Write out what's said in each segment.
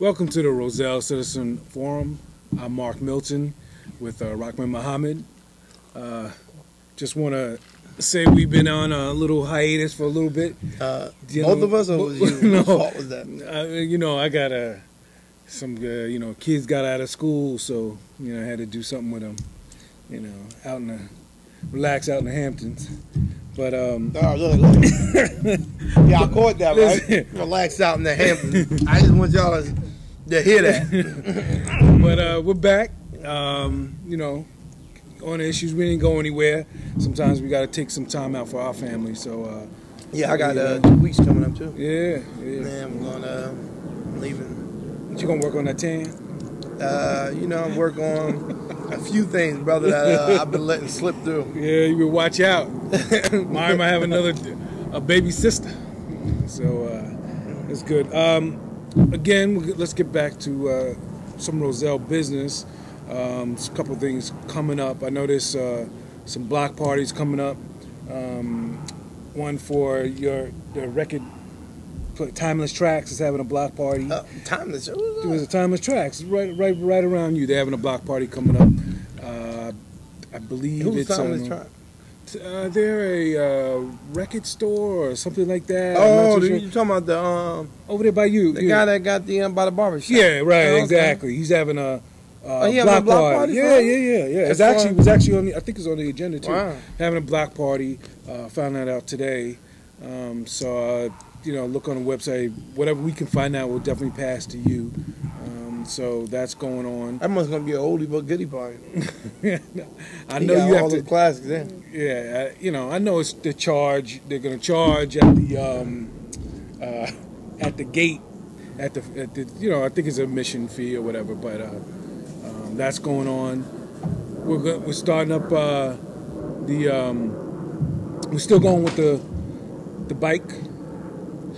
Welcome to the Roselle Citizen Forum. I'm Mark Milton with Rockman Muhammad. Just want to say we've been on a little hiatus for a little bit. Both of us, or was you? No, What fault was that? I got some kids got out of school, so I had to do something with them. Relax out in the Hamptons. But Look. Yeah, I caught that, right? Relax out in the Hamptons. I just want y'all to hear that. But we're back. On the issues, we didn't go anywhere. Sometimes we got to take some time out for our family. So yeah, I got 2 weeks coming up too. Yeah. Man, I'm leaving. What you gonna work on that tan? I'm working on a few things, brother, that I've been letting slip through. Yeah, you better watch out. Mine might have a baby sister. So it's good. Again, let's get back to some Roselle business. There's a couple of things coming up. I know there's some block parties coming up. One for the record. Timeless Tracks is having a block party. Timeless. It was a Timeless Tracks right around you. They're having a block party coming up. I believe Who's it's Timeless Tracks? They're a record store or something like that. Oh, you talking about the over there by you? The guy that got the by the barbershop. Yeah, right. Oh, okay. Exactly. He's having a block party. Yeah. It was actually on. I think it's on the agenda too. Wow. Having a block party. Found that out today. Look on the website. Whatever we can find out, we'll definitely pass to you. So that's going on. That must gonna be an oldie but goodie party. I know you have all to. the classics in. Yeah, I know it's the charge. They're gonna charge at the gate, at the I think it's a admission fee or whatever. But that's going on. We're starting up we're still going with the bike.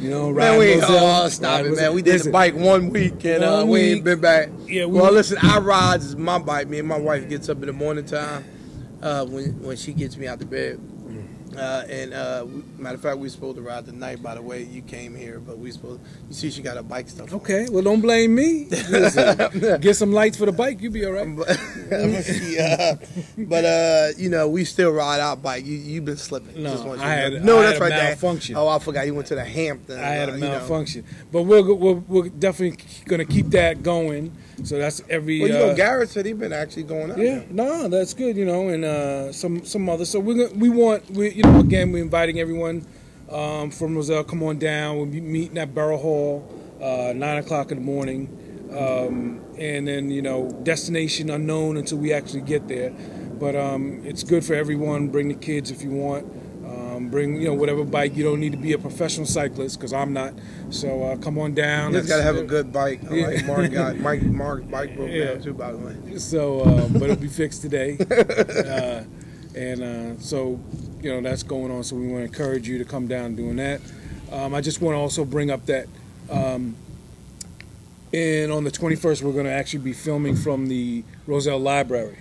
Man, stop it, man. We did the bike 1 week and we ain't been back. Yeah, listen, I ride is my bike. Me and my wife gets up in the morning time when she gets me out the bed. Matter of fact, we supposed to ride tonight. By the way, you came here, but you see, she got her bike stuff. Okay, well, don't blame me. Listen, get some lights for the bike, you'll be all right. We still ride our bike. You've been slipping. No, Just I had a malfunction. Oh, I forgot you went to the Hamptons. I had a malfunction, but we're definitely gonna keep that going. So that's every. Well, Garrett said he's been actually going out. Yeah, no, that's good. And some others. So we're inviting everyone from Roselle. Come on down. We'll be meeting at Borough Hall, 9:00 in the morning, and then destination unknown until we actually get there. But it's good for everyone. Bring the kids if you want. Bring whatever bike. You don't need to be a professional cyclist because I'm not. So come on down. You just gotta have a good bike. Like Mark's bike broke down too, by the way. So, but it'll be fixed today. So that's going on. So we want to encourage you to come down doing that. I just want to also bring up that, and on the 21st we're going to actually be filming from the Roselle Library.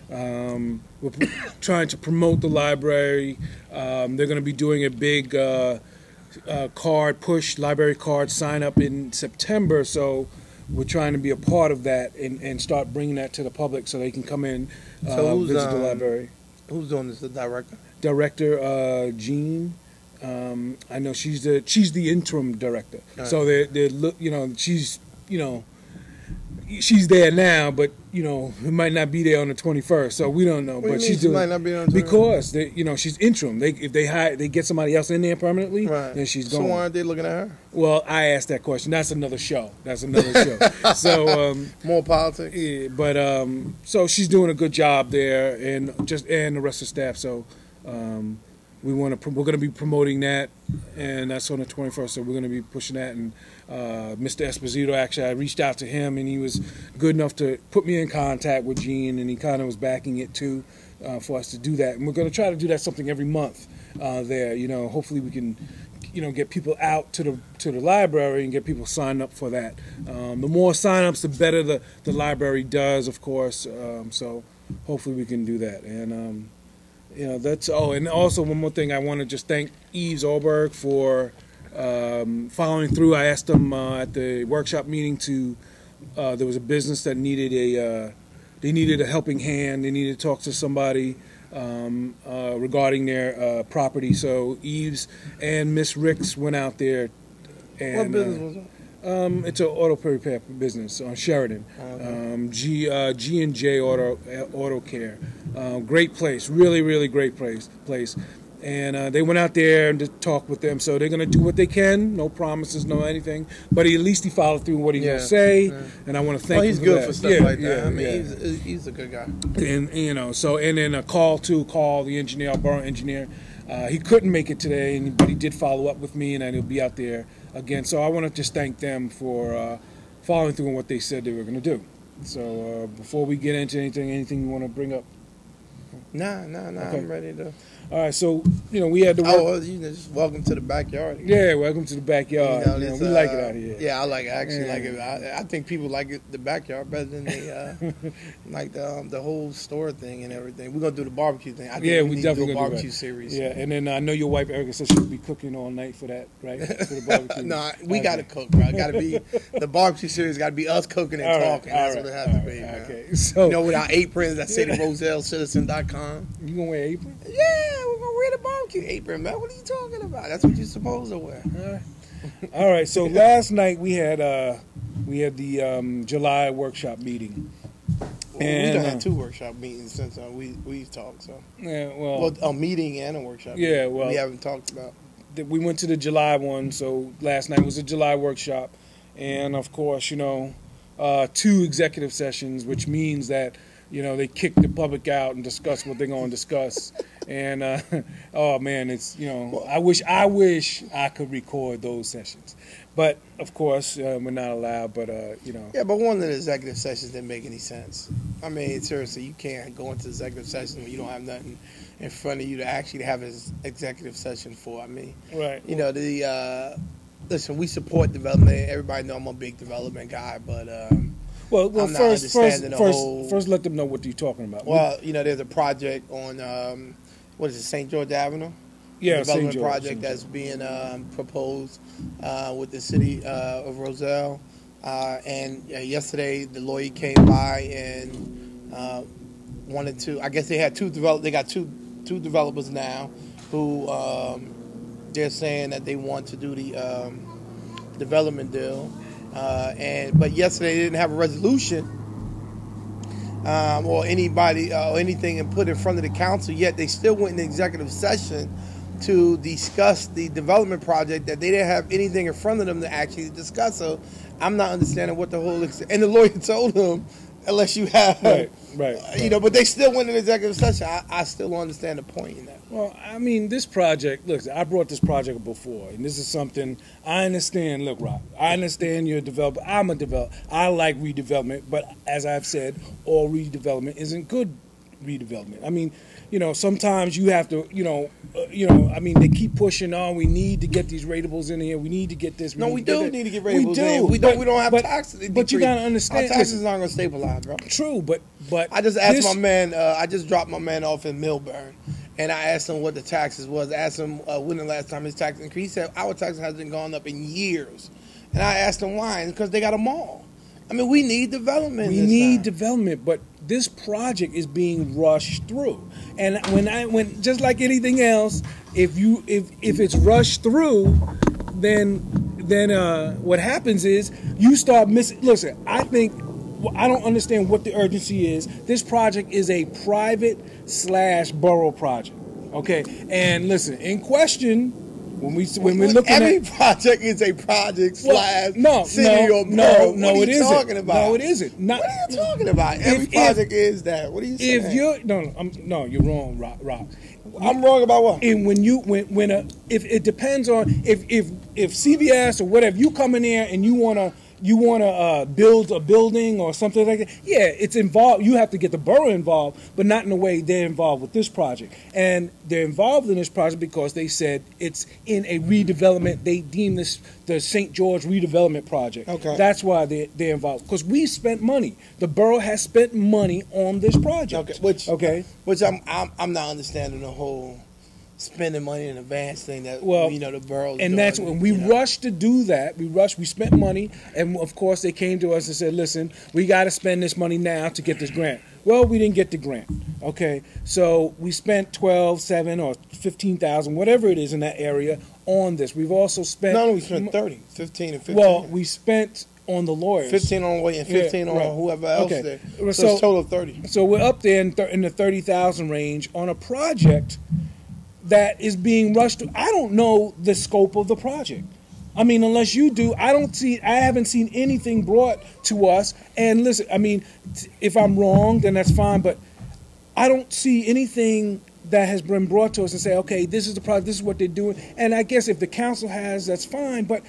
We're trying to promote the library. They're going to be doing a big library card sign up in September. So we're trying to be a part of that and start bringing that to the public so they can come in visit the library. Who's doing this? The director? Director Jean. I know she's the interim director. Right. So she's there now, but it might not be there on the 21st. So we don't know. But she's doing. Might not be on the 21st? Because she's interim. If they get somebody else in there permanently, right, then she's gone. So why aren't they looking at her? Well, I asked that question. That's another show. So more politics. Yeah, but so she's doing a good job there, and the rest of the staff. So we're going to be promoting that, and that's on the 21st. So we're going to be pushing that. And Mr. Esposito, actually, I reached out to him, and he was good enough to put me in contact with Gene, and he kind of was backing it too for us to do that. And we're going to try to do that something every month there. Hopefully we can get people out to the library and get people signed up for that. The more sign-ups, the better the library does, of course. So hopefully we can do that. And that's and also one more thing, I want to just thank Yves Alberg for Following through, I asked them at the workshop meeting to. There was a business that needed they needed a helping hand. They needed to talk to somebody regarding their property. So Eves and Miss Ricks went out there. And, what business was it? It's an auto repair business on Sheridan. G&J Auto Care. Great place, really great place. And they went out there and to talk with them. So they're going to do what they can. No promises, no anything. But at least he followed through what he's going to say. Yeah. And I want to thank him for that. He's good for stuff like that. I mean, he's a good guy. And so and then a call the engineer, our borough engineer. He couldn't make it today, but he did follow up with me, and he'll be out there again. So I want to just thank them for following through on what they said they were going to do. So before we get into anything you want to bring up? Nah, okay. I'm ready to. All right, so we had to work. Oh, just welcome to the backyard. Yeah, welcome to the backyard. We like it out here. Yeah, I like it. I actually like it. I think people like the backyard better than they like the whole store thing and everything. We're gonna do the barbecue thing. I think we definitely do a gonna barbecue series. Yeah, and then I know your wife Erica said she'll be cooking all night for that, right? For the barbecue. No, we gotta cook, bro. Gotta be the barbecue series. Gotta be us cooking and talking. That's what it has to be. Man. Okay, so with our aprons that say the RoselleCitizen.com. You gonna wear an apron? Yeah, we're gonna wear the barbecue apron, man. What are you talking about? That's what you're supposed to wear. All right. So last night we had the July workshop meeting. And we done had 2 workshop meetings since we've talked. So a meeting and a workshop. Yeah, meeting. We haven't talked about. We went to the July one. So last night was a July workshop, and of course 2 executive sessions, which means that. They kick the public out and discuss what they're going to discuss. And, oh, man, it's, I wish I could record those sessions. But, of course, we're not allowed, but, Yeah, but one of the executive sessions didn't make any sense. I mean, seriously, you can't go into executive session when you don't have nothing in front of you to actually have an executive session for. I mean, right. Listen, we support development. Everybody know I'm a big development guy, but... Well, first, let them know what you're talking about. Well, there's a project on, St. George Avenue? Yeah, development project that's being proposed with the city of Roselle. And yesterday, the lawyer came by and wanted to. I guess they had They got two developers now who they're saying that they want to do the development deal. But yesterday they didn't have a resolution or anybody or anything and put in front of the council, yet they still went in the executive session to discuss the development project that they didn't have anything in front of them to actually discuss. So I'm not understanding what the whole and the lawyer told them unless you have right. But they still went in executive session. I still don't understand the point in that. Well, I mean, this project, look, I brought this project up before, and this is something I understand. Look, Rob, I understand you're a developer. I'm a developer. I like redevelopment, but as I've said, all redevelopment isn't good redevelopment. I mean, sometimes you have to, I mean, they keep pushing on. We need to get these ratables in here. We need to get this. We do need to get ratables in. We don't have taxes. But you gotta understand, our taxes aren't gonna stabilize, bro. True, but I just asked my man. I just dropped my man off in Millburn, and I asked him what the taxes was. I asked him when the last time his tax increased. He said our taxes hasn't gone up in years, and I asked him why. Because they got a mall. I mean, we need development. We need development, but this project is being rushed through. And when just like anything else, if it's rushed through, then what happens is you start missing. Listen, I don't understand what the urgency is. This project is a private/borough project. Okay, and listen, in question. When we're looking every project is a project city or borough. No, it isn't. Talking about? No, it isn't. What are you talking about? Every project is that. What are you saying? If you're you're wrong, Rob. I'm wrong about what? And if it depends on if CVS or whatever, you come in there and you wanna build a building or something like that, yeah, it's involved. You have to get the borough involved, but not in the way they're involved with this project. And they're involved in this project because they said it's in a redevelopment. They deem this the St. George redevelopment project. Okay. That's why they're involved. Because we spent money. The borough has spent money on this project. Okay. Which I'm not understanding the whole spending money in advance thing that the borough's and doing, that's when we rushed to do that. We spent money, and of course they came to us and said, "Listen, we got to spend this money now to get this grant." Well, we didn't get the grant. Okay, so we spent 12, 7, or 15,000, whatever it is in that area, on this. We've also spent. No, we spent 30, 15, and 15. Well, we spent on the lawyers. 15 on lawyer and 15 on whoever else there. So it's total of 30. So we're up there in the 30,000 range on a project that is being rushed to. I don't know the scope of the project. I mean, unless you do, I haven't seen anything brought to us. And listen, I mean, if I'm wrong, then that's fine. But I don't see anything that has been brought to us and say, okay, this is the project, this is what they're doing. And I guess if the council has, that's fine. But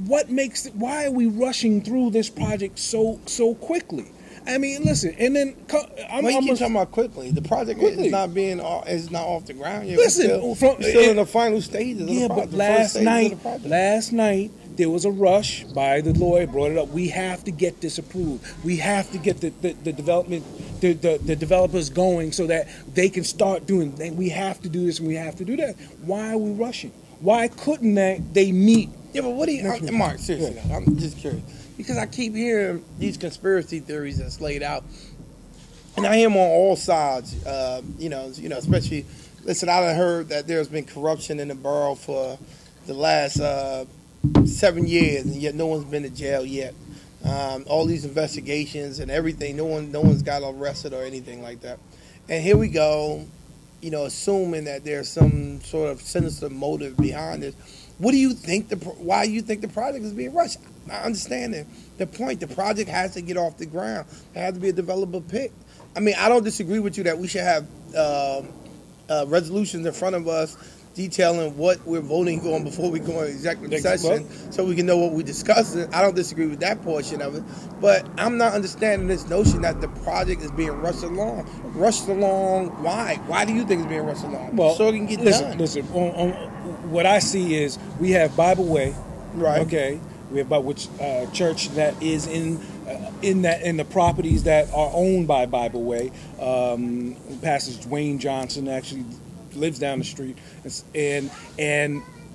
why are we rushing through this project so quickly? I mean, listen, and then you keep talking about quickly. The project is not off the ground yet. Listen, we're still in the final stages. Yeah, of the but last night there was a rush by the lawyer. Brought it up. We have to get this approved. We have to get the development, the developers going so that they can start doing. We have to do this and we have to do that. Why are we rushing? Why couldn't they meet? Yeah, but what do you, Mark? Seriously, I'm just curious. Because I keep hearing these conspiracy theories that's laid out, and I hear them on all sides. Especially, listen, I heard that there's been corruption in the borough for the last 7 years, and yet no one's been to jail yet. All these investigations and everything, no one's got arrested or anything like that. And here we go, assuming that there's some sort of sinister motive behind this. What do you think? Why you think the project is being rushed? I understand the point. The project has to get off the ground. There has to be a developer pick. I mean, I don't disagree with you that we should have resolutions in front of us detailing what we're voting on before we go into executive session, so we can know what we're discussing. I don't disagree with that portion of it, but I'm not understanding this notion that the project is being rushed along. Rushed along? Why? Why do you think it's being rushed along? Well, so it can get done. Listen. What I see is we have Bible Way, right? Okay, we have which church that is in the properties that are owned by Bible Way. Pastor Dwayne Johnson actually lives down the street, and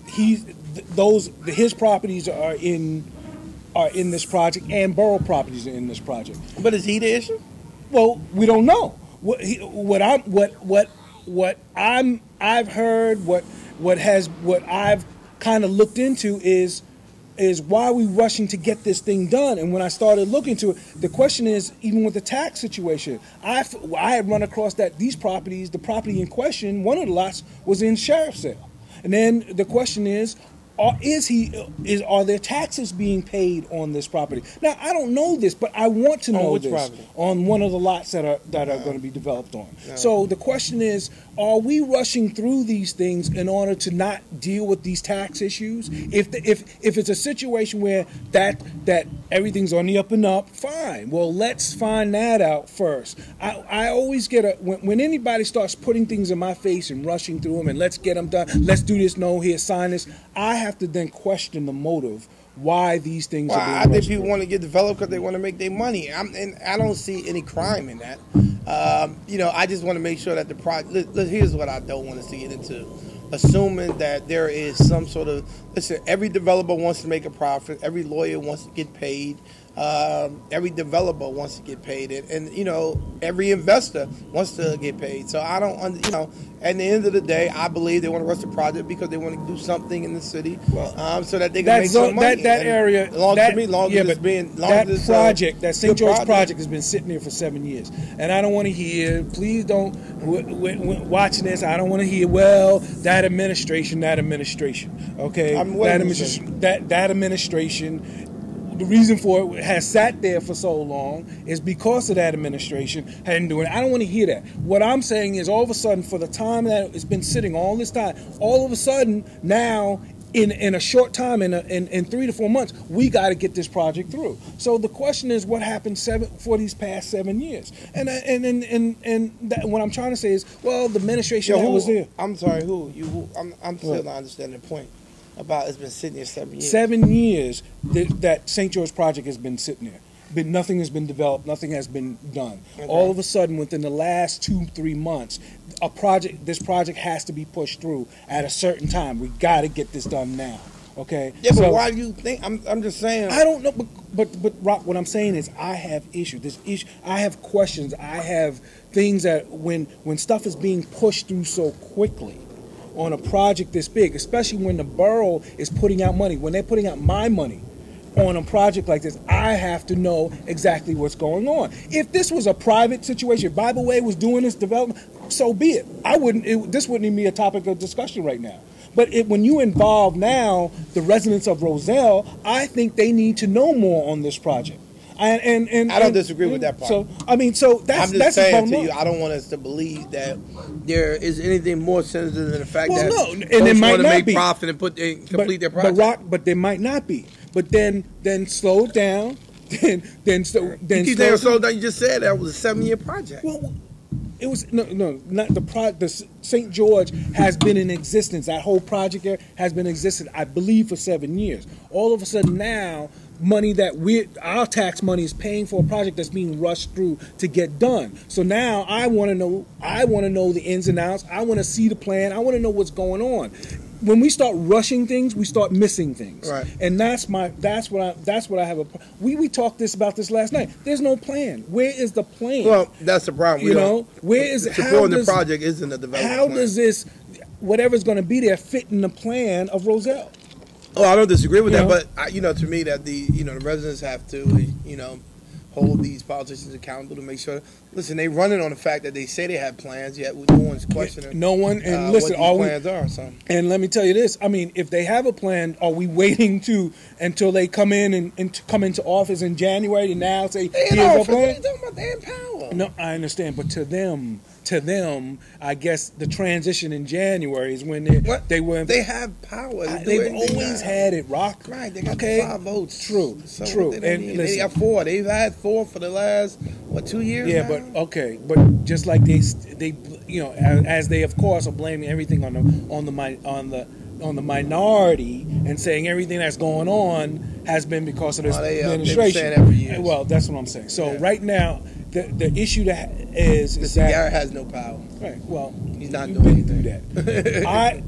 his properties are in this project, and borough properties are in this project. But is he the issue? Well, we don't know. I've heard what I've kind of looked into is why are we rushing to get this thing done? And when I started looking into it, the question is, even with the tax situation, I had run across that these properties, the property in question, one of the lots was in sheriff's sale. And then the question is, are there taxes being paid on this property? Now, I don't know this, but I want to know this property? On one of the lots that are going to be developed on. So the question is, are we rushing through these things in order to not deal with these tax issues? If it's a situation where that everything's on the up and up, fine. Well, let's find that out first. I always get when anybody starts putting things in my face and rushing through them and let's get them done, let's do this, no, here, sign this, I have to then question the motive why these things are being rushed. I think people want to get developed because they want to make their money. And I don't see any crime in that. I just want to make sure that the project. Here's what I don't want us to get into: assuming that there is some sort of. Listen, every developer wants to make a profit. Every lawyer wants to get paid. Every developer wants to get paid, and every investor wants to get paid. So I don't, at the end of the day, I believe they want to rush the project because they want to do something in the city, so that they can make some money. That area, that project, that St. George project has been sitting there for 7 years, and I don't want to hear. Please don't. Watching this, I don't want to hear. Well, that administration. Okay, that administration. The reason for it has sat there for so long is because of that administration hadn't doing it. I don't want to hear that. What I'm saying is all of a sudden, for the time that it's been sitting all this time, all of a sudden now in a short time, in 3 to 4 months, we got to get this project through. So the question is, what happened for these past 7 years? And what I'm trying to say is, well, the administration that was there. I'm sorry, who? I'm still not understanding the point. About it's been sitting there 7 years. 7 years that St. George project has been sitting there. nothing has been developed, nothing has been done. Okay. All of a sudden, within the last 2-3 months, this project has to be pushed through at a certain time. We got to get this done now. Okay. Yeah, but why do you think? I'm just saying. I don't know, but Rock, what I'm saying is I have issues. I have questions. I have things that when stuff is being pushed through so quickly on a project this big, especially when the borough is putting out money, when they're putting out my money on a project like this, I have to know exactly what's going on. If this was a private situation, if Bible Way was doing this development, so be it. This wouldn't even be a topic of discussion right now. But when you involve now the residents of Roselle, I think they need to know more on this project. And I don't disagree with that part. So that's I'm just saying to you, I don't want us to believe that there is anything more sensitive than the fact that and it might want to not make be. profit and complete their project. But there might not be. But then slow it down. Then slow down. You just said that was a 7-year project. Well, it was not the project. The St. George has been in existence. That whole project there has been in existence, I believe, for 7 years. All of a sudden now, money that our tax money is paying for a project that's being rushed through to get done. So now I want to know the ins and outs. I want to see the plan. I want to know what's going on. When we start rushing things, we start missing things. Right. And that's what I have we talked about this last night. There's no plan. Where is the plan? Well, that's the problem. Where is it? Supporting the project isn't a development How plan. does this, whatever's going to be there, fit in the plan of Roselle? Oh, I don't disagree with that, but to me that the residents have to hold these politicians accountable to make sure. Listen, they running on the fact that they say they have plans, yet no one's questioning. No one, and listen, what these plans are. So. And let me tell you this: I mean, if they have a plan, are we waiting until they come in and come into office in January and now say, "Here's a plan"? What are you talking about? They in power. No, I understand, but to them, I guess the transition in January is when they have power. They've always had it, Rock. Right, they got 5 votes. True. And listen, they got 4. They've had 4 for the last 2 years. Yeah, now? but just like they as they of course are blaming everything on the minority and saying everything that's going on has been because of this administration. Every year. Well, that's what I'm saying. So right now, the issue that is that Garrett has no power. Right. Well, he's not doing anything. Do that.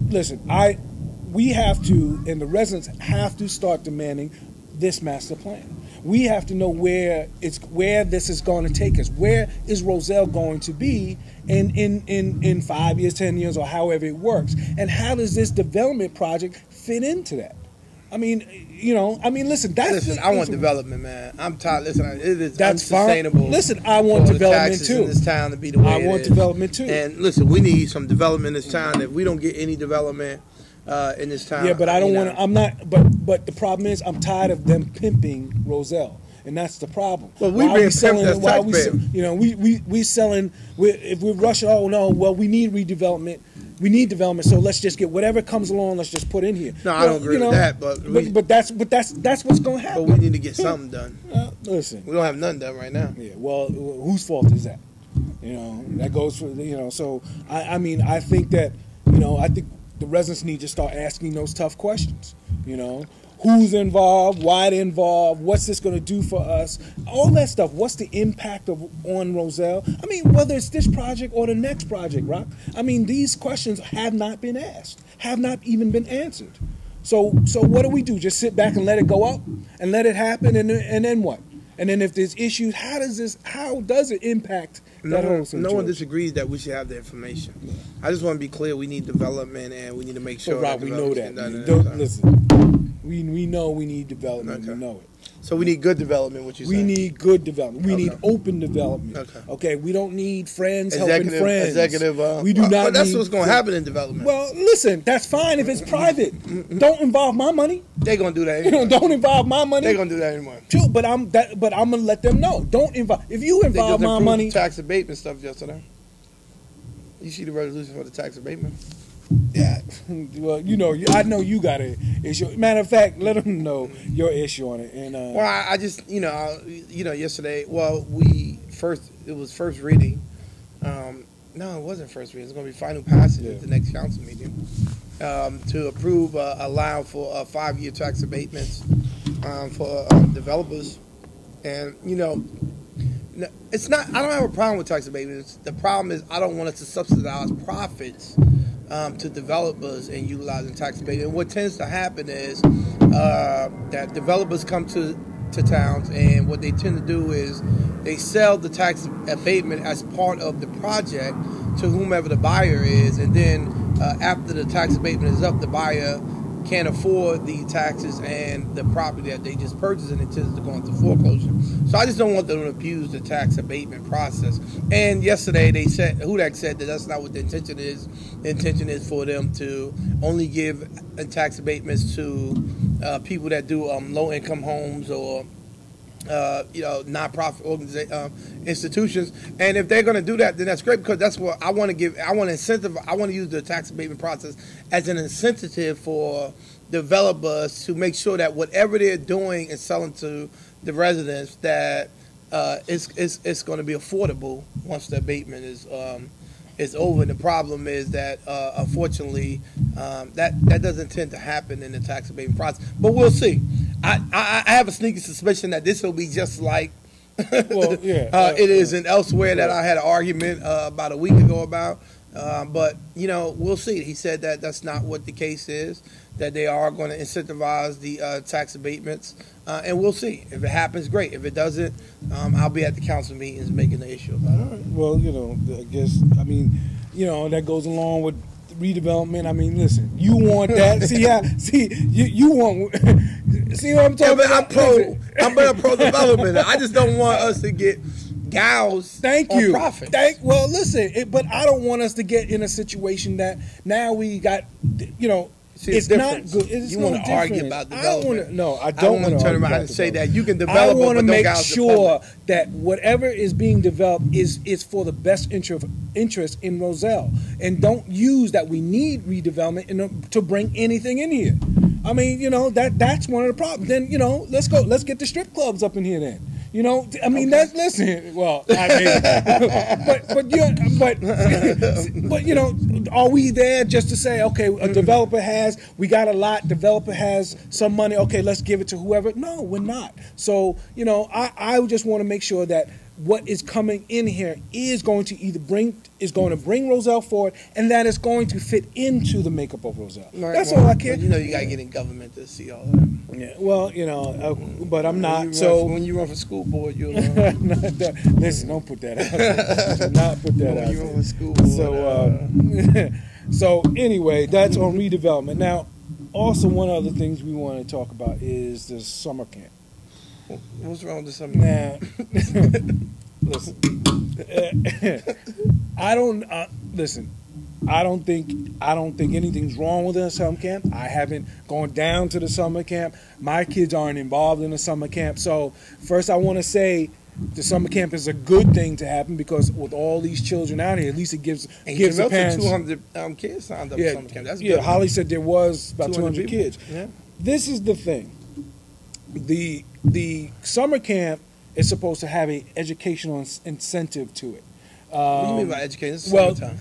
We have to, and the residents have to start demanding this master plan. We have to know where this is going to take us. Where is Roselle going to be in 5 years, 10 years, or however it works? And how does this development project fit into that? I mean, listen. I want development, man. I'm tired. Listen, it is that's unsustainable. Fine. Listen, I want development too. In this town to be the way I want development too. And listen, we need some development in this town. If we don't get any development in this town, but I don't want to. I'm not. But the problem is, I'm tired of them pimping Roselle. And that's the problem. Well, we've been selling as taxpayers. We selling. If we rush, we need redevelopment. We need development, so let's just get whatever comes along. Let's just put in here. No, I don't agree with that, but that's what's going to happen. But we need to get something done. Listen, we don't have nothing done right now. Yeah. Well, whose fault is that? That goes for So I think that I think the residents need to start asking those tough questions. Who's involved? Why they're involved? What's this going to do for us? All that stuff. What's the impact on Roselle? I mean, whether it's this project or the next project, Rock. I mean, these questions have not been asked, have not even been answered. So what do we do? Just sit back and let it go up and let it happen, and then what? And then if there's issues, how does it impact that whole situation? No one disagrees that we should have the information. I just want to be clear. We need development, and we need to make sure. Rob, we know that. Listen. We know we need development. Okay. We know it. So we need good development, what you say? We need good development. We need open development. Okay. We don't need friends helping friends. We do not. But that's what's going to happen in development. Well, listen, that's fine if it's private. Don't involve my money. They're going to do that anymore. Don't involve my money. They're going to do that anymore. True, but I'm going to let them know. Don't involve. If you involve my money. Tax abatement stuff yesterday. You see the resolution for the tax abatement? Yeah, well, I know you got an issue. Matter of fact, let them know your issue on it. And well, I just, yesterday. Well, it was first reading. No, it wasn't first reading. It's going to be final passage at the next council meeting to approve, allow for 5-year tax abatements for developers And it's not. I don't have a problem with tax abatements. The problem is I don't want us to subsidize profits to developers and utilizing tax abatement. And what tends to happen is that developers come to towns, and what they tend to do is they sell the tax abatement as part of the project to whomever the buyer is, and then after the tax abatement is up, the buyer can't afford the taxes and the property that they just purchased, and it tends to go into foreclosure. So I just don't want them to abuse the tax abatement process. And yesterday they said, HUDAC said that that's not what the intention is. The intention is for them to only give tax abatements to people that do low-income homes or nonprofit institutions. And if they're going to do that, then that's great, because that's what I want to give. I want to incentive. I want to use the tax abatement process as an incentive for developers to make sure that whatever they're doing and selling to the residents, that it's going to be affordable once the abatement is over. And the problem is that unfortunately that doesn't tend to happen in the tax abatement process. But we'll see. I have a sneaky suspicion that this will be just like it is in elsewhere that I had an argument about a week ago about. But we'll see. He said that that's not what the case is, that they are going to incentivize the tax abatements, and we'll see. If it happens, great. If it doesn't, I'll be at the council meetings making the issue about it. All right. Well, I guess, that goes along with redevelopment. I mean, listen, you want that. You want, see what I'm talking about? I'm pro development. I just don't want us to get gouged on profits. Well, listen, but I don't want us to get in a situation that now we got, See, it's not good. You want to argue about development. I don't want to turn around and say that you can develop. I want to make sure that whatever is being developed is for the best interest in Roselle, and don't use that we need redevelopment to bring anything in here. I mean, that's one of the problems. Then let's get the strip clubs up in here then. That's, listen. Well, but are we there just to say, okay, a developer got a lot, developer has some money, okay, let's give it to whoever? No, we're not. So, I just want to make sure that what is coming in here is going to bring Roselle forward, and that it's going to fit into the makeup of Roselle. That's all I care. You got to get in government to see all that. Yeah, well, but I'm not. When you run for school board, you'll listen. Don't put that out there. Do not put that out when you run for school board. So anyway, that's on redevelopment. Now, also one other things we want to talk about is the summer camp. What's wrong with the summer camp? Listen, I don't think anything's wrong with the summer camp. I haven't gone down to the summer camp. My kids aren't involved in the summer camp. So first, I want to say the summer camp is a good thing to happen, because with all these children out here, at least it gives the parents. 200 kids signed up for summer camp. That's good. Holly said there was about 200 kids. Yeah. This is the thing. The summer camp is supposed to have an educational incentive to it. What do you mean by education? It's summertime.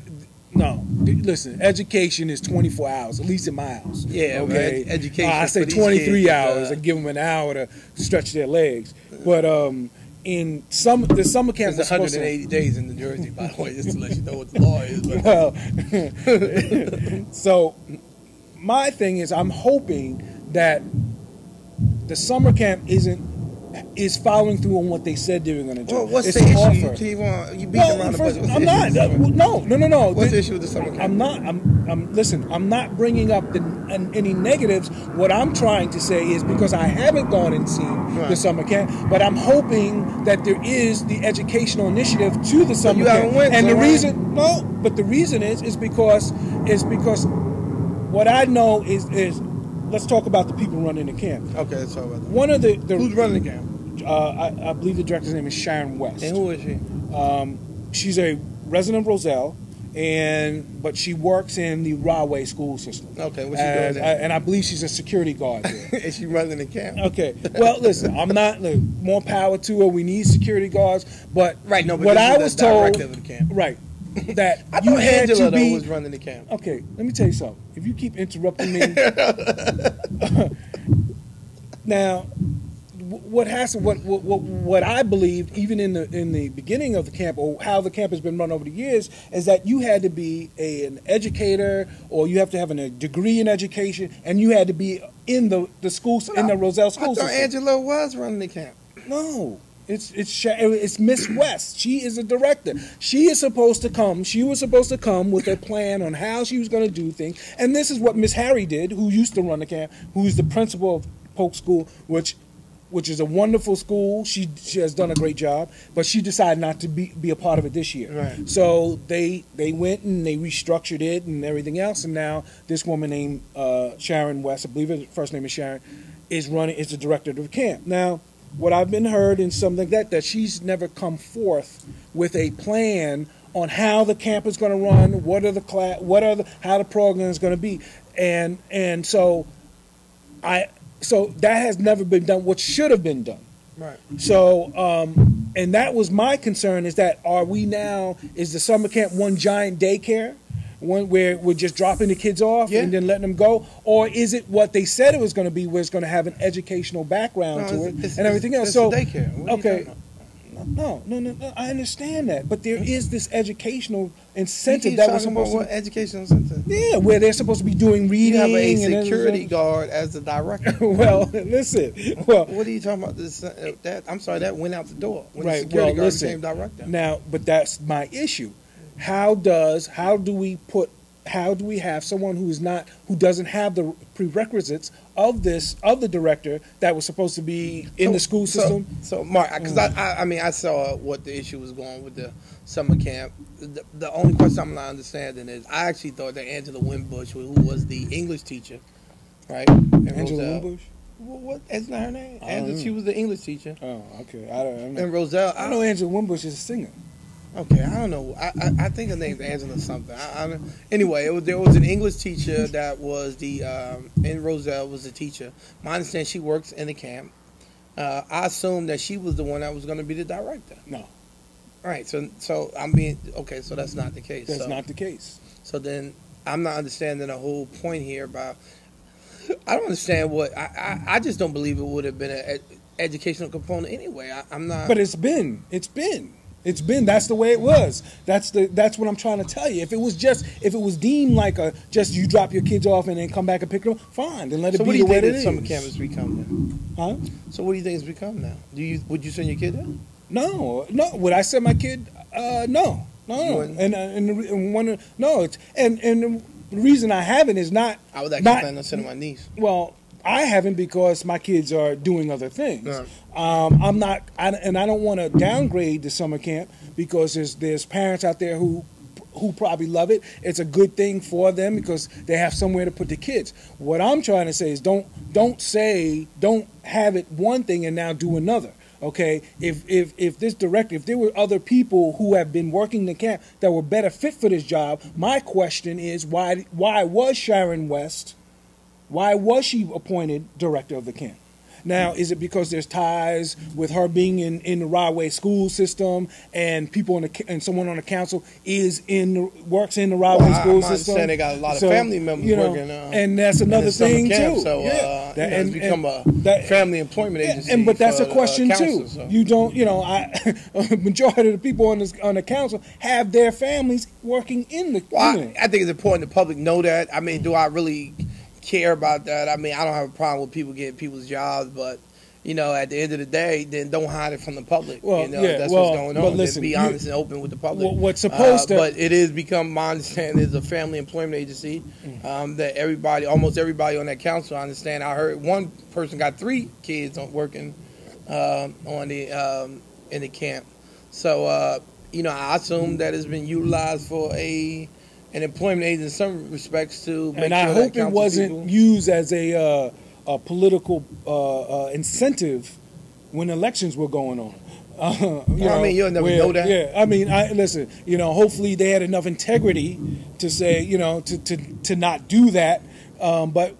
No, listen. Education is 24 hours, at least in my house. Yeah, okay. Education. I say 23 hours and give them an hour to stretch their legs. But in the summer camp, there's 180 days in New Jersey, by the way, just to let you know what the law is. Well, so my thing is, I'm hoping that the summer camp is following through on what they said they were going to do. Well, what's the issue? You beat around the bush. I'm not. No. What's the issue with the summer camp? I'm not. Listen, I'm not bringing up any negatives. What I'm trying to say is, because I haven't gone and seen the summer camp, but I'm hoping that there is the educational initiative to the summer camp. And the reason is because what I know is. Let's talk about the people running the camp. Okay, let's talk about that. One of the who's running the camp? I believe the director's name is Sharon West. And who is she? She's a resident of Roselle, but she works in the Rahway school system. Okay, what's she doing there? And I believe she's a security guard there. Is she running the camp? Okay. Well, listen, I'm not. More power to her. We need security guards, but what I was told, director of the camp. Right. That I thought Angela was running the camp. Okay, let me tell you something. If you keep interrupting me, now what I believed, even in the beginning of the camp, or how the camp has been run over the years, is that you had to be an educator, or you have to have a degree in education, and you had to be in the school, in the Roselle school I thought system. Angela was running the camp. No. It's Miss West. She is a director. She is supposed to come. She was supposed to come with a plan on how she was going to do things. And this is what Miss Harry did, who used to run the camp, who's the principal of Polk School, which is a wonderful school. She has done a great job, but she decided not to be a part of it this year. Right. So they went and they restructured it and everything else. And now this woman named Sharon West, I believe her first name is Sharon, is the director of the camp. Now, what I've been heard and something like that she's never come forth with a plan on how the camp is going to run, how the program is going to be, and so that has never been done. What should have been done. Right. So, and that was my concern: is that is the summer camp one giant daycare? One where we're just dropping the kids off and then letting them go, or is it what they said it was going to be, where it's going to have an educational background to it and everything else? So, daycare. Okay, no, I understand that, but there is this educational incentive that was supposed to. What educational incentive? Yeah, where they're supposed to be doing reading. You have a and security guard as the director. Well, listen. Well, what are you talking about? I'm sorry, that went out the door when right. the security guard Listen, became director. Now, but that's my issue. How do we have someone who doesn't have the prerequisites of the director that was supposed to be in the school system? So Mark, because I saw what the issue was going with the summer camp. The only question I'm not understanding is I actually thought that Angela Winbush, who was the English teacher, right? Angela Winbush? What? That's not her name. She was the English teacher. Oh, okay. I don't and Roselle, I know Angela Winbush is a singer. Okay, I don't know. I think her name's Angela something. Anyway, there was an English teacher that was in Roselle was the teacher. My understanding, she works in the camp. I assumed that she was the one that was going to be the director. No. All right, so I'm being okay. So that's not the case. That's not the case. So then I'm not understanding the whole point here about. I don't understand what I just don't believe it would have been an educational component anyway. I'm not. But it's been. That's the way it was. That's what I'm trying to tell you. If it was deemed like just you drop your kids off and then come back and pick them up, fine. Then let it be the way it is. So what do you think summer camp has become now? Huh? So what do you think it's become now? Would you send your kid there? No. Would I send my kid? No. And the reason I haven't is not. I was actually planning on sending my niece. Well, I haven't because my kids are doing other things. Right. I'm not, I don't want to downgrade the summer camp because there's parents out there who probably love it. It's a good thing for them because they have somewhere to put the kids. What I'm trying to say is don't have it one thing and now do another. Okay, if there were other people who have been working the camp that were better fit for this job, my question is why was Sharon West? Why was she appointed director of the camp? Now, is it because there's ties with her being in the Rahway school system and people and someone on the council works in the Rahway school system? I understand they got a lot of family members working. And that's another thing too. So it's become a family employment agency. But that's a question too. So. You don't, majority of the people on the council have their families working in the. Well, I think it's important the public know that. I mean, do I really care about that? I mean, I don't have a problem with people getting people's jobs, but at the end of the day, then don't hide it from the public. That's what's going on. But listen, be honest and open with the public. What's supposed to, but it is become my understanding is a family employment agency that almost everybody on that council. I understand. I heard one person got 3 kids working in the camp. So I assume that it's been utilized for an employment agency in some respects to make and I hope it wasn't used as a political incentive when elections were going on. You'll never know that. Yeah, I mean, listen. Hopefully they had enough integrity to say, to not do that. But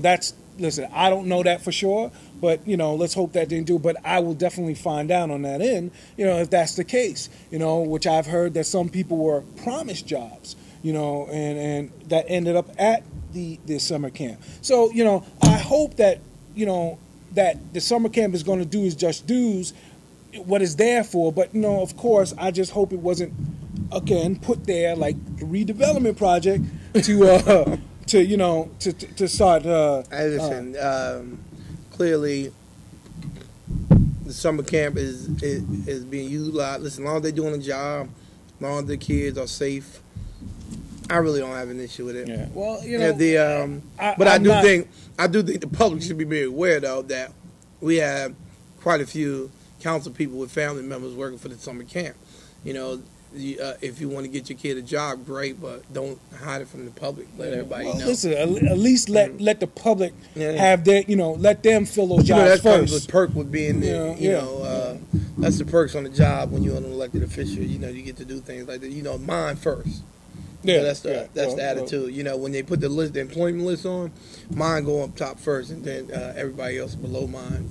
that's. Listen, I don't know that for sure, but let's hope that didn't do. But I will definitely find out on that end, if that's the case. Which I've heard that some people were promised jobs, and that ended up at the summer camp. So I hope that that the summer camp is going to do is just dues what it's there for. But of course, I just hope it wasn't again put there like the redevelopment project to start. Clearly, the summer camp is being utilized. Listen, as long as they're doing a job, as long as the kids are safe, I really don't have an issue with it. Yeah. Well, I do think the public should be very aware though that we have quite a few council people with family members working for the summer camp. If you want to get your kid a job, great, but don't hide it from the public. Let everybody know. Listen, at least let the public have their, let them fill those jobs that first. comes with perk with being there. That's the perks on the job when you're an elected official. You get to do things like that. Mine first. Yeah, that's the attitude. When they put the employment list on, mine go up top first, and then everybody else below mine.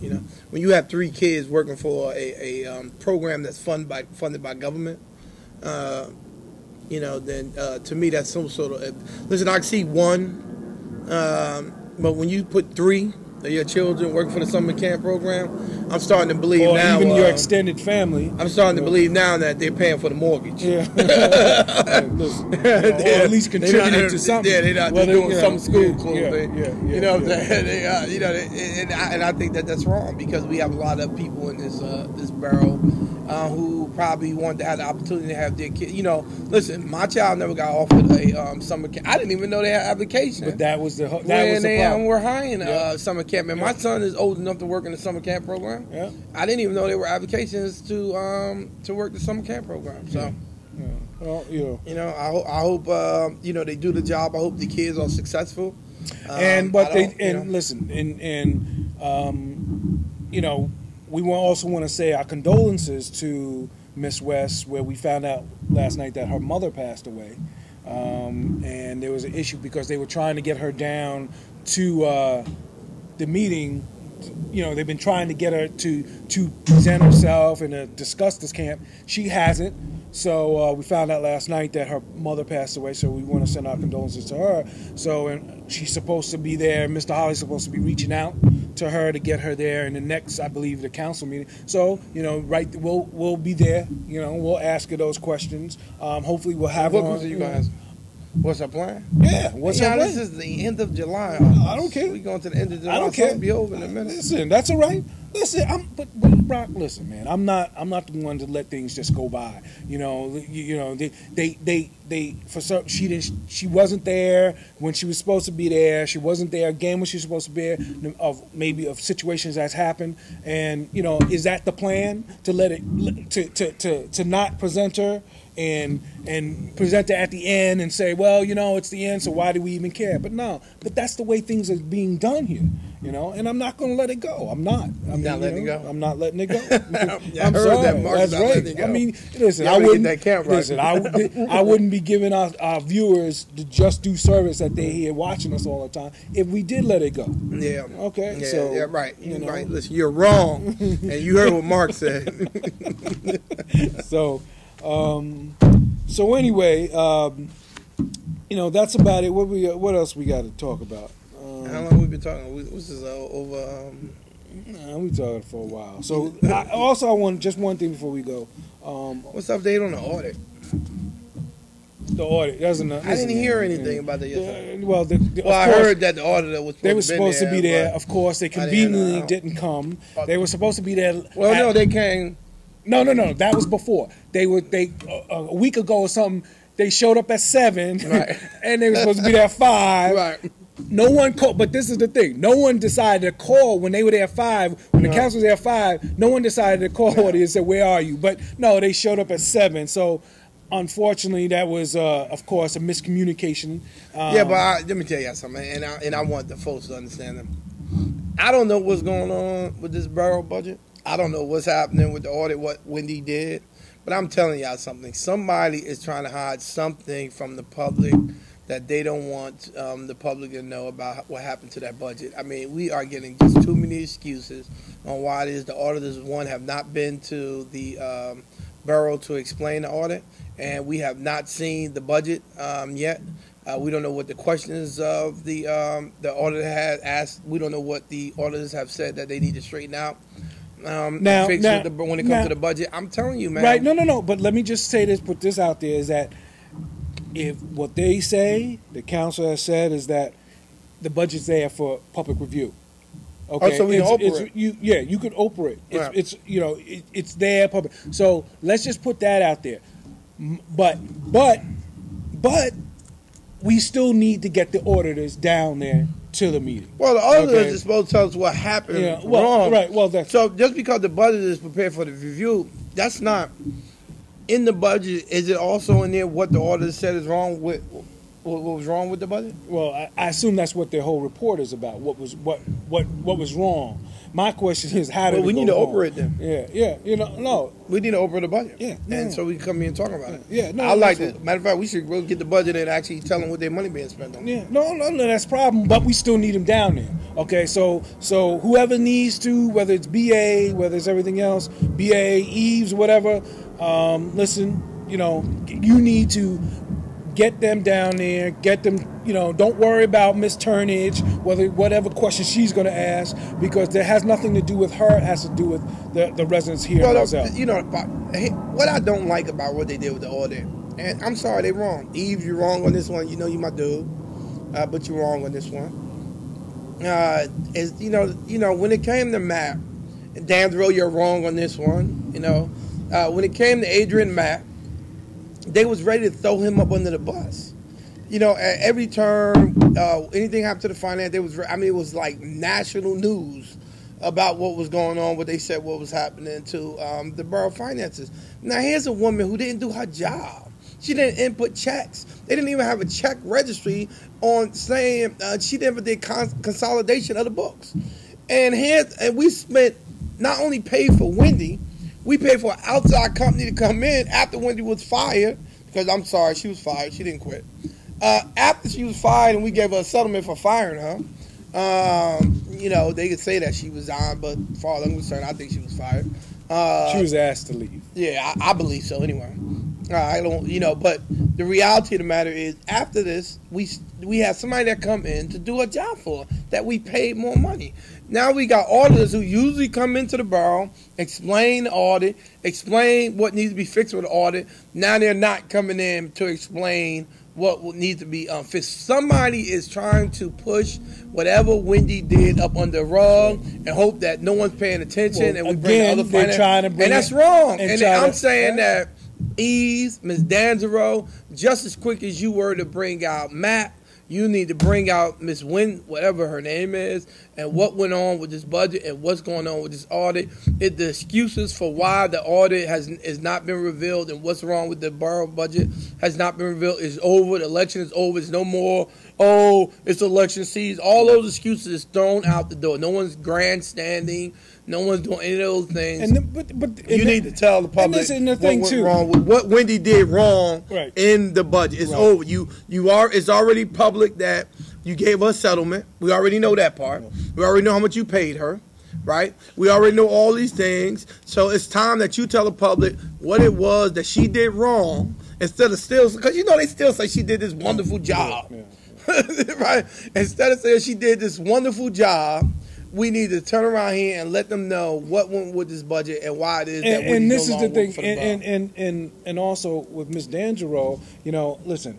When you have 3 kids working for a program that's funded by government, then to me that's some sort of. Listen, I see 1, but when you put 3 of your children working for the summer camp program, I'm starting to believe or now. Even your extended family. I'm starting to believe now that they're paying for the mortgage. Yeah. Listen, or at least contributing to something. Yeah, they're not just doing some school clothes. Yeah, you know what I'm saying? And I think that's wrong because we have a lot of people in this borough who probably want to have the opportunity to have their kids. Listen, my child never got offered a summer camp. I didn't even know they had application. But that was the problem. When were hiring summer camp. And my son is old enough to work in the summer camp program. Yeah. I didn't even know there were applications to work the summer camp program. So, well, I hope they do the job. I hope the kids are successful. We also want to say our condolences to Miss West, where we found out last night that her mother passed away, and there was an issue because they were trying to get her down to the meeting. They've been trying to get her to present herself and to discuss this camp. She hasn't. So we found out last night that her mother passed away, so we want to send our condolences to her. So and she's supposed to be there. Mr. Holly's supposed to be reaching out to her to get her there in the next, I believe, the council meeting. So, we'll be there. We'll ask her those questions. Hopefully we'll have what her on. What you guys? What's her plan? Yeah, what's her plan? This is the end of July. I don't care. We're going to the end of July. I don't care. It'll be over in a minute. Listen, that's all right. Listen, but Brock, listen, man. I'm not the one to let things just go by. She wasn't there when she was supposed to be there. She wasn't there again when she was supposed to be there. Of situations that's happened, and is that the plan to let it to not present her and present her at the end and say, well, it's the end, so why do we even care? But that's the way things are being done here. And I'm not going to let it go. I'm not. I'm not letting it go. I'm sorry. That's right. I mean, listen, I wouldn't. That camp right. Listen, I wouldn't be giving our viewers the just due service that they're here watching us all the time if we did let it go. Yeah. Okay. Yeah, so right. Right. Listen, you're wrong, and you heard what Mark said. So anyway, that's about it. What else we got to talk about? How long we been talking? This is over. We talking for a while. So I want just one thing before we go. What's the update on the audit? The audit. I didn't hear anything about that yesterday. I heard that the auditor was. They were supposed to be there. Of course, they conveniently didn't come. They were supposed to be there. Well, no, they came. No. That was before. They a week ago or something. They showed up at 7, right. And they were supposed to be there at 5. Right. No one called, but this is the thing. No one decided to call when they were there at 5. When the council was there at 5, no one decided to call and say, "Where are you?" But no, they showed up at 7. So, unfortunately, that was, of course, a miscommunication. But let me tell you something, and I want the folks to understand them. I don't know what's going on with this borough budget. I don't know what's happening with the audit, what Wendy did. But I'm telling y'all something. Somebody is trying to hide something from the public that they don't want the public to know about what happened to that budget. I mean, we are getting just too many excuses on why it is the auditors, have not been to the borough to explain the audit, and we have not seen the budget yet. We don't know what the questions of the auditor had asked. We don't know what the auditors have said that they need to straighten out. When it comes to the budget, I'm telling you, man. Right? No. But let me just say this, put this out there: is that if what they say, the council has said, is that the budget's there for public review. Okay, so we can open it. You could open it. It's there public. So let's just put that out there. But we still need to get the auditors down there to the meeting. Well, the auditors are supposed to tell us what happened wrong. Right. Well, so just because the budget is prepared for the review, that's not in the budget. Is it also in there what the auditor said is wrong with? What was wrong with the budget? Well, I assume that's what their whole report is about. What was wrong? My question is how did we need to wrong? operate them. Yeah. No. We need to operate the budget. Yeah. And so we can come here and talk about it. Yeah. No. I like it. Matter of fact, we should really get the budget and actually tell them what their money being spent on. Yeah. No. That's a problem. But we still need them down there. Okay. So whoever needs to, whether it's BA, whether it's everything else, BA, Eves, whatever. Listen. You need to get them down there, get them, don't worry about Miss Turnage, whatever question she's going to ask, because that has nothing to do with her, it has to do with the residents here. Well, what I don't like about what they did with the audit, and I'm sorry, they're wrong. Eve, you're wrong on this one. You my dude, but you're wrong on this one. When it came to Matt, and Dandro, you're wrong on this one. When it came to Adrian Matt, they was ready to throw him up under the bus. At every turn, anything happened to the finance, it was like national news about what was going on, what they said what was happening to the borough finances. Now, here's a woman who didn't do her job. She didn't input checks. They didn't even have a check registry on saying she never did consolidation of the books. And we spent, not only paid for Wendy, we paid for an outside company to come in after Wendy was fired, because I'm sorry, she was fired. She didn't quit. After she was fired and we gave her a settlement for firing her, they could say that she resigned, but as far as I'm concerned, I think she was fired. She was asked to leave. Yeah, I believe so anyway. I don't, but the reality of the matter is, after this, we have somebody that come in to do a job for her, that we paid more money. Now we got auditors who usually come into the borough, explain the audit, explain what needs to be fixed with the audit. Now they're not coming in to explain what needs to be fixed. Somebody is trying to push whatever Wendy did up under the rug and hope that no one's paying attention, and we bring other finance. And that's wrong. And I'm saying that Ease, Ms. Danzero, just as quick as you were to bring out Matt, you need to bring out Miss Wynn, whatever her name is, and what went on with this budget and what's going on with this audit. The excuses for why the audit has not been revealed and what's wrong with the borough budget has not been revealed is over. The election is over. It's no more, it's election season. All those excuses is thrown out the door. No one's grandstanding. No one's doing any of those things. But you need to tell the public what went wrong with what Wendy did wrong in the budget. It's over. It's already public that you gave us settlement. We already know that part. We already know how much you paid her, right? We already know all these things. So it's time that you tell the public what it was that she did wrong, instead of because they still say she did this wonderful job, right? Instead of saying she did this wonderful job, we need to turn around here and let them know what went with this budget and why it is that we this is the thing. And also with Ms. D'Angelo, listen,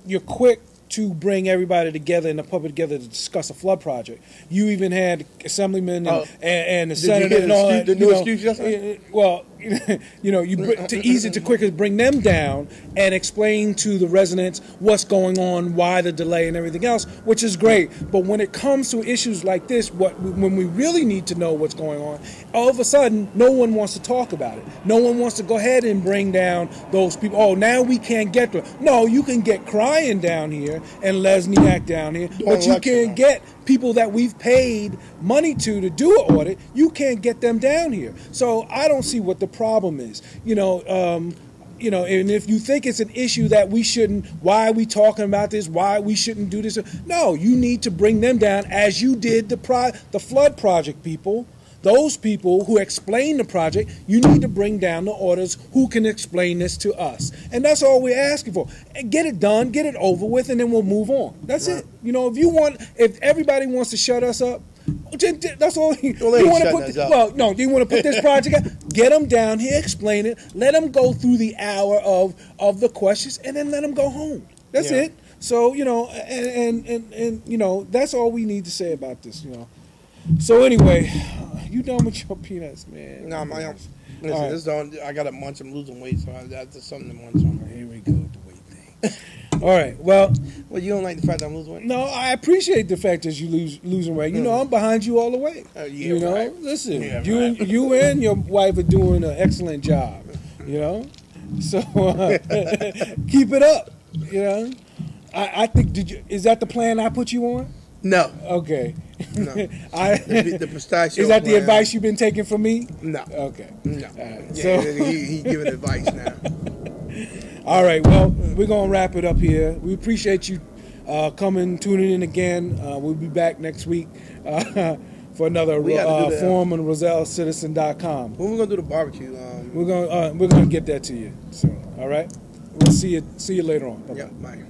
you're quick to bring everybody together and the public together to discuss a flood project. You even had assemblymen and the senator and all that. The new excuse yesterday? Well, to quicker bring them down and explain to the residents what's going on, why the delay and everything else, which is great. But when it comes to issues like this, when we really need to know what's going on, all of a sudden, no one wants to talk about it. No one wants to go ahead and bring down those people. Oh, now we can't get to it. No, you can get Crying down here and Lesniak down here, but you can't get people that we've paid money to do an audit. You can't get them down here. So I don't see what the problem is. And if you think it's an issue that we shouldn't, why are we talking about this? Why we shouldn't do this? No, you need to bring them down as you did the flood project people. those people who explain the project, you need to bring down the orders who can explain this to us. And that's all we're asking for. And get it done, get it over with, and then we'll move on. That's it. You know, if everybody wants to shut us up, that's all. You want to put. Well, no, you want to put this project out. Get them down here, explain it. Let them go through the hour of the questions, and then let them go home. That's it. So you know, and you know, that's all we need to say about this. You know. So anyway, you done with your peanuts, man? No, listen, this don't. I got to munch. I'm losing weight, so that's just something to munch on. Here we go, the weight thing. All right. Well, you don't like the fact that I'm losing weight? No, I appreciate the fact that you losing weight. You know, I'm behind you all the way. You know, right. Listen, you and your wife are doing an excellent job. You know, so keep it up. You know, I think is that the plan I put you on? No. Okay. No. The pistachio. Is that the advice you've been taking from me? No. Okay. No. Right. So he giving advice now. All right. Well, we're gonna wrap it up here. We appreciate you tuning in again. We'll be back next week for another forum on RoselleCitizen.com. When we're gonna do the barbecue? We're gonna get that to you. So, all right. We'll see you later on. Bye-bye. Yep. Bye.